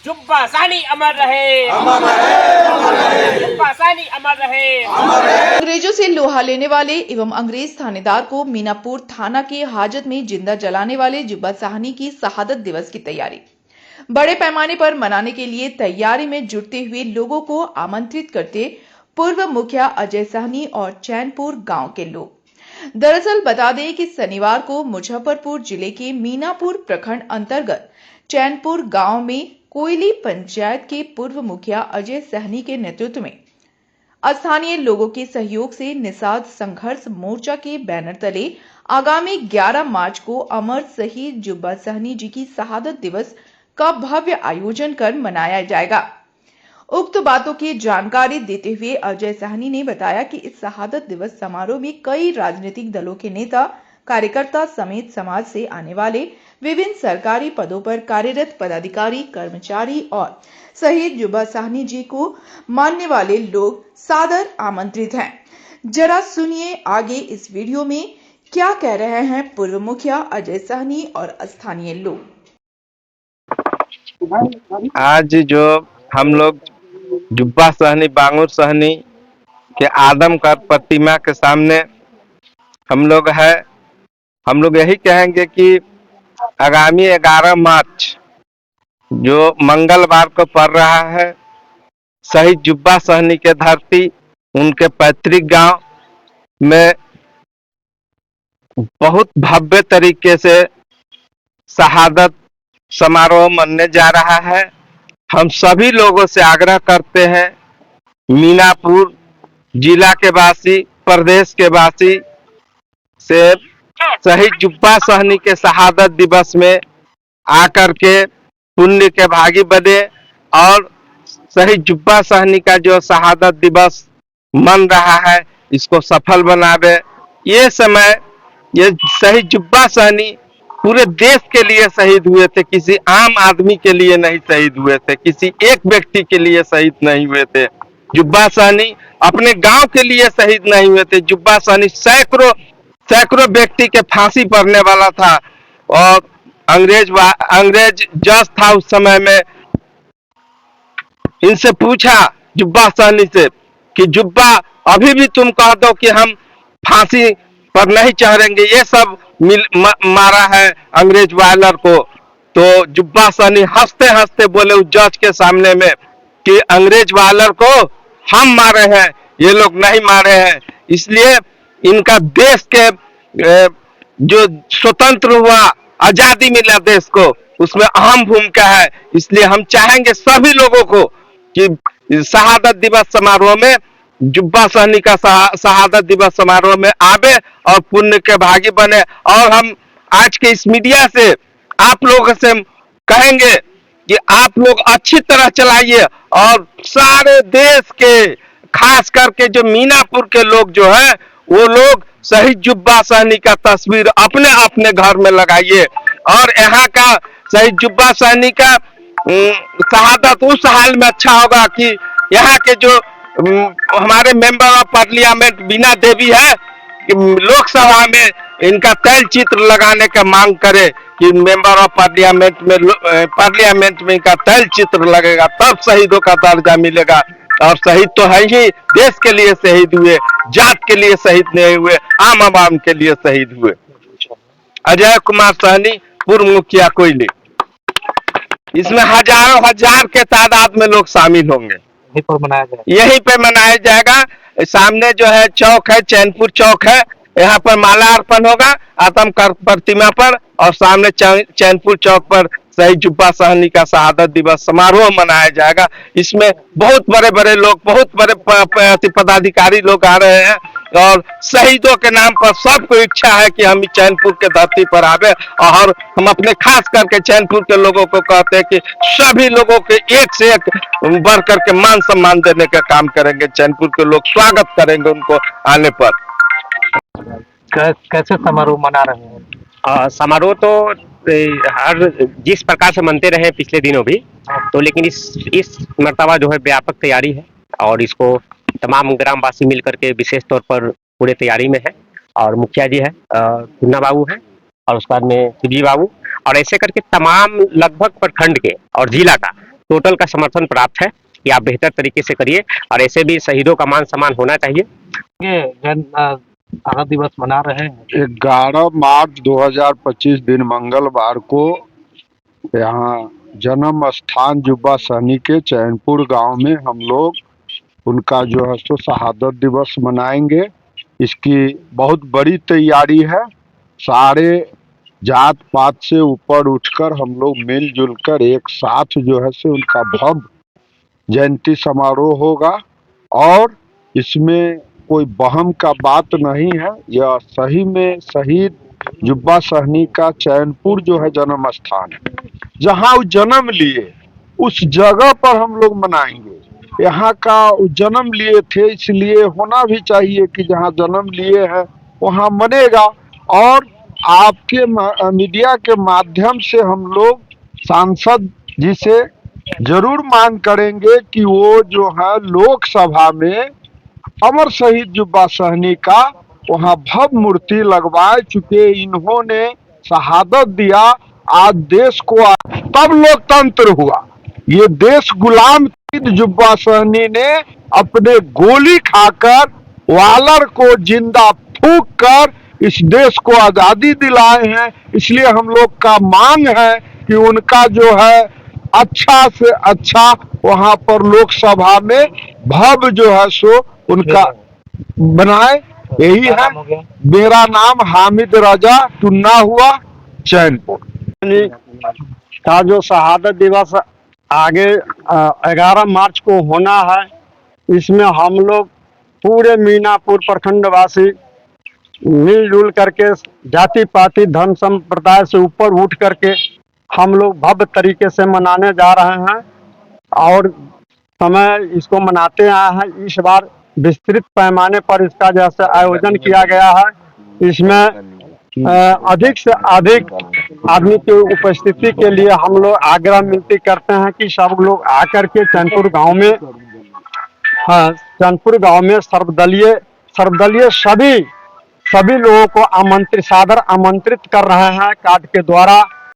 जुब्बा सानी अमर रहे, अमर रहे, जुब्बा सानी अमर रहे। अंग्रेजों से लोहा लेने वाले एवं अंग्रेज थानेदार को मीनापुर थाना के हाजत में जिंदा जलाने वाले जुब्बा साहनी की शहादत दिवस की तैयारी बड़े पैमाने पर मनाने के लिए तैयारी में जुटते हुए लोगों को आमंत्रित करते पूर्व मुखिया अजय साहनी और चैनपुर गांव के लोग। दरअसल बता दें कि शनिवार को मुजफ्फरपुर जिले के मीनापुर प्रखंड अंतर्गत चैनपुर गांव में कोयली पंचायत के पूर्व मुखिया अजय साहनी के नेतृत्व में स्थानीय लोगों के सहयोग से निषाद संघर्ष मोर्चा के बैनर तले आगामी 11 मार्च को अमर शहीद जुब्बा साहनी जी की शहादत दिवस का भव्य आयोजन कर मनाया जाएगा। उक्त बातों की जानकारी देते हुए अजय साहनी ने बताया कि इस शहादत दिवस समारोह में कई राजनीतिक दलों के नेता कार्यकर्ता समेत समाज से आने वाले विभिन्न सरकारी पदों पर कार्यरत पदाधिकारी कर्मचारी और शहीद जुब्बा साहनी जी को मानने वाले लोग सादर आमंत्रित हैं। जरा सुनिए आगे इस वीडियो में क्या कह रहे हैं पूर्व मुखिया अजय साहनी और स्थानीय लोग। आज जो हम लोग जुब्बा साहनी बांगुर साहनी के आदमकद प्रतिमा के सामने हम लोग यही कहेंगे कि आगामी 11 मार्च जो मंगलवार को पड़ रहा है, शहीद जुब्बा साहनी के धरती उनके पैतृक गांव में बहुत भव्य तरीके से शहादत समारोह मनने जा रहा है। हम सभी लोगों से आग्रह करते हैं, मीनापुर जिला के वासी, प्रदेश के वासी से शहीद जुब्बा साहनी के शहादत दिवस में आकर के पुण्य के भागी बने और शहीद जुब्बा साहनी का जो शहादत दिवस मन रहा है इसको सफल बनावे। ये शहीद जुब्बा साहनी पूरे देश के लिए शहीद हुए थे, किसी आम आदमी के लिए नहीं शहीद हुए थे, किसी एक व्यक्ति के लिए शहीद नहीं हुए थे। जुब्बा साहनी अपने गांव के लिए शहीद नहीं हुए थे। जुब्बा साहनी सैकड़ों व्यक्ति के फांसी पड़ने वाला था और अंग्रेज जज था उस समय में। इनसे पूछा जुब्बा साहनी से कि जुब्बा अभी भी तुम कह दो कि हम फांसी पर नहीं चढ़ेंगे, ये सब मारा है अंग्रेज वायलर को। तो जुब्बा साहनी हंसते हंसते बोले उस जज के सामने में कि अंग्रेज वायलर को हम मारे हैं, ये लोग नहीं मारे हैं। इसलिए इनका देश के जो स्वतंत्र हुआ, आजादी मिला देश को, उसमें अहम भूमिका है। इसलिए हम चाहेंगे सभी लोगों को कि शहादत दिवस समारोह में जुब्बा साहनी का शहादत दिवस समारोह में आवे और पुण्य के भागी बने। और हम आज के इस मीडिया से आप लोगों से कहेंगे कि आप लोग अच्छी तरह चलाइए और सारे देश के, खास करके जो मीनापुर के लोग जो है वो लोग शहीद जुब्बा साहनी का तस्वीर अपने अपने घर में लगाइए। और यहाँ का शहीद जुब्बा साहनी का शहादत उस हाल में अच्छा होगा कि यहाँ के जो हमारे member of parliament Bina Devi है, लोकसभा में इनका तैल चित्र लगाने का मांग करे कि मेंबर ऑफ पार्लियामेंट में इनका तैल चित्र लगेगा, तब शहीदों का दर्जा मिलेगा। और शहीद तो है ही, देश के लिए शहीद हुए, जात के लिए शहीद नहीं हुए, आम आवाम के लिए शहीद हुए। अजय कुमार साहनी, पूर्व मुखिया कोयली। इसमें हजारों हजार के तादाद में लोग शामिल होंगे। यहीं पे मनाया जाएगा। सामने जो है चौक है, चैनपुर चौक है, यहाँ पर माला अर्पण होगा आदमकद प्रतिमा पर, और सामने चैनपुर चौक पर शहीद जुब्बा साहनी का शहादत दिवस समारोह मनाया जाएगा। इसमें बहुत बड़े बड़े लोग, बहुत बड़े पदाधिकारी लोग आ रहे हैं और शहीदों के नाम पर सबको इच्छा है कि हम चैनपुर के धरती पर आवे। और हम अपने खास करके चैनपुर के लोगों को कहते हैं कि सभी लोगों के एक से एक बढ़ करके मान सम्मान देने का काम करेंगे। चैनपुर के लोग स्वागत करेंगे उनको आने पर। कैसे समारोह मना रहे हैं? समारोह तो हर जिस प्रकार से मनते रहे पिछले दिनों भी, तो लेकिन इस मर्तबा जो है व्यापक तैयारी है और इसको तमाम ग्रामवासी मिल करके विशेष तौर पर पूरे तैयारी में है। और मुखिया जी है, कुन्ना बाबू है, और उसके बाद में शिवजी बाबू, और ऐसे करके तमाम लगभग प्रखंड के और जिला का टोटल का समर्थन प्राप्त है कि आप बेहतर तरीके से करिए और ऐसे भी शहीदों का मान सम्मान होना चाहिए। शहादत दिवस मना रहे हैं। 11 मार्च 2025 दिन मंगलवार को यहाँ जन्म स्थान जुब्बा सहनी के चैनपुर गांव में हम लोग उनका जो है सो शहादत दिवस मनाएंगे। इसकी बहुत बड़ी तैयारी है। सारे जात पात से ऊपर उठकर हम लोग मिलजुल कर एक साथ जो है सो उनका भव्य जयंती समारोह होगा और इसमें कोई बहम का बात नहीं है। यह सही में शहीद जुब्बा सहनी का चैनपुर जो है जन्म स्थान है, जहाँ वो जन्म लिए उस जगह पर हम लोग मनाएंगे। यहाँ का जन्म लिए थे इसलिए होना भी चाहिए कि जहाँ जन्म लिए हैं वहाँ मनेगा। और आपके मीडिया के माध्यम से हम लोग सांसद जी से जरूर मांग करेंगे कि वो जो है लोकसभा में अमर शहीद जुब्बा सहनी का वहाँ भव्य मूर्ति लगवाए। चुके इन्होंने शहादत दिया, आज देश को तब लोकतंत्र हुआ। ये देश गुलाम जुब्बा सहनी ने अपने गोली खाकर वालर को जिंदा फूंक कर इस देश को आजादी दिलाए हैं। इसलिए हम लोग का मांग है कि उनका जो है अच्छा से अच्छा वहां पर लोकसभा में भव्य जो है सो उनका बनाए। यही है। मेरा नाम हामिद रजा टुन्ना हुआ चैनपुर का जो शहादत दिवस आगे 11 मार्च को होना है, इसमें हम लोग पूरे मीनापुर प्रखंडवासी मिलजुल करके जाति पाति धर्म संप्रदाय से ऊपर उठ करके हम लोग भव्य तरीके से मनाने जा रहे हैं और समय इसको मनाते आए हैं। इस बार विस्तृत पैमाने पर इसका जैसे आयोजन किया गया है, इसमें अधिक से अधिक आदमी की उपस्थिति के लिए हम लोग आग्रह विनती करते हैं कि सब लोग आकर के चैनपुर गांव में सर्वदलीय सभी लोगों को सादर आमंत्रित कर रहे हैं कार्ड के द्वारा।